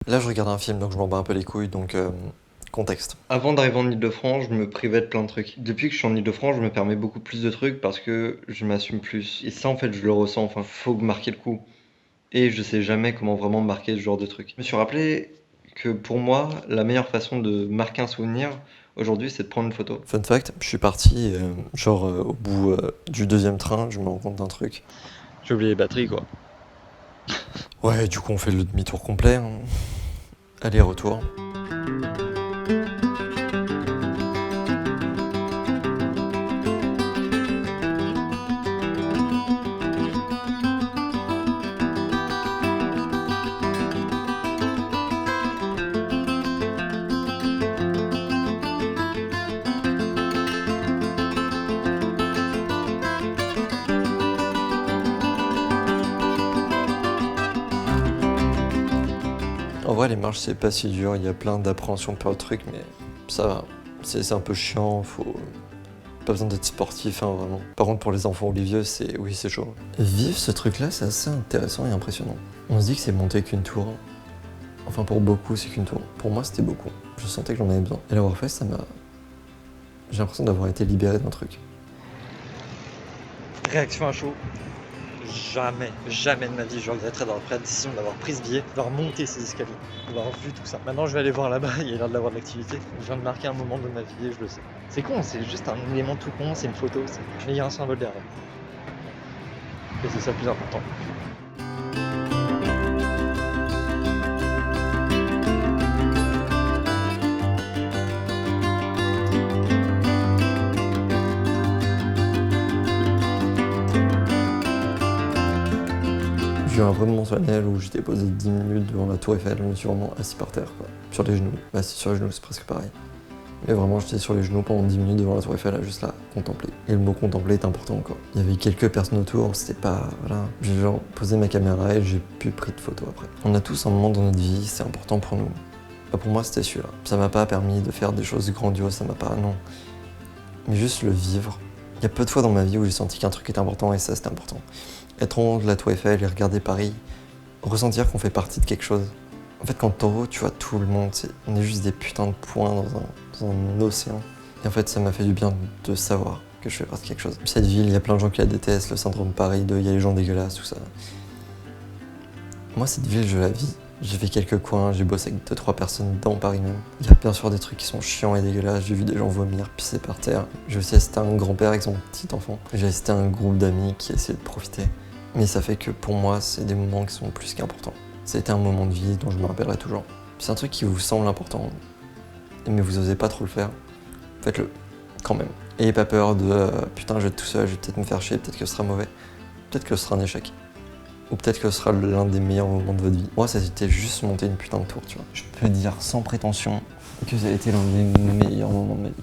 Là, je regarde un film, donc je m'en bats un peu les couilles, donc contexte. Avant d'arriver en Île-de-France, je me privais de plein de trucs. Depuis que je suis en Île-de-France, je me permets beaucoup plus de trucs parce que je m'assume plus. Et ça, en fait, je le ressens. Enfin, faut marquer le coup. Et je sais jamais comment vraiment marquer ce genre de truc. Je me suis rappelé que pour moi, la meilleure façon de marquer un souvenir aujourd'hui, c'est de prendre une photo. Fun fact, je suis parti, au bout du deuxième train, je me rends compte d'un truc. J'ai oublié les batteries, quoi. Ouais, du coup, on fait le demi-tour complet, hein. Aller-retour. En vrai, les marches, c'est pas si dur, il y a plein d'appréhensions pour le truc, mais ça va. C'est un peu chiant, faut... Pas besoin d'être sportif, hein, vraiment. Par contre, pour les enfants ou les vieux, oui, c'est chaud. Vivre ce truc-là, c'est assez intéressant et impressionnant. On se dit que c'est monter qu'une tour. Enfin, pour beaucoup, c'est qu'une tour. Pour moi, c'était beaucoup. Je sentais que j'en avais besoin. Et l'avoir fait, ça m'a... J'ai l'impression d'avoir été libéré d'un truc. Réaction à chaud. Jamais de ma vie je regretterai d'avoir pris la décision d'avoir pris ce billet, d'avoir monté ces escaliers, d'avoir vu tout ça. Maintenant je vais aller voir là-bas, il y a l'air d'avoir de l'activité. Je viens de marquer un moment de ma vie et je le sais. C'est con, c'est juste un élément tout con, c'est une photo, mais il y a un symbole derrière. Et c'est ça le plus important. J'ai eu un vrai moment solennel où j'étais posé 10 minutes devant la tour Eiffel, je me suis vraiment assis par terre, quoi. Sur les genoux. Bah, si sur les genoux, c'est presque pareil. Mais vraiment, j'étais sur les genoux pendant 10 minutes devant la tour Eiffel, à juste là, contempler. Et le mot contempler est important, quoi. Il y avait quelques personnes autour, c'était pas... Voilà. J'ai genre posé ma caméra et j'ai plus pris de photos après. On a tous un moment dans notre vie, c'est important pour nous. Bah, pour moi, c'était celui-là. Ça m'a pas permis de faire des choses grandioses, ça m'a pas... Non. Mais juste le vivre. Il y a peu de fois dans ma vie où j'ai senti qu'un truc était important et ça, c'était important. Être en haut de la tour Eiffel et regarder Paris, ressentir qu'on fait partie de quelque chose. En fait, quand t'es en haut, tu vois tout le monde, on est juste des putains de points dans un océan. Et en fait, ça m'a fait du bien de savoir que je fais partie de quelque chose. Cette ville, il y a plein de gens qui la détestent, le syndrome Paris, il y a les gens dégueulasses, tout ça. Moi, cette ville, je la vis. J'ai fait quelques coins, j'ai bossé avec 2-3 personnes dans Paris même. Il y a bien sûr des trucs qui sont chiants et dégueulasses, j'ai vu des gens vomir, pisser par terre. J'ai aussi assisté à un grand-père avec son petit enfant. J'ai assisté à un groupe d'amis qui essayaient de profiter. Mais ça fait que pour moi, c'est des moments qui sont plus qu'importants. Ça a été un moment de vie dont je me rappellerai toujours. C'est un truc qui vous semble important, mais vous osez pas trop le faire. Faites-le, quand même. Ayez pas peur de putain, je vais être tout seul, je vais peut-être me faire chier, peut-être que ce sera mauvais, peut-être que ce sera un échec. Ou peut-être que ce sera l'un des meilleurs moments de votre vie. Moi, ça c'était juste monter une putain de tour, tu vois. Je peux dire sans prétention que ça a été l'un des meilleurs moments de ma vie.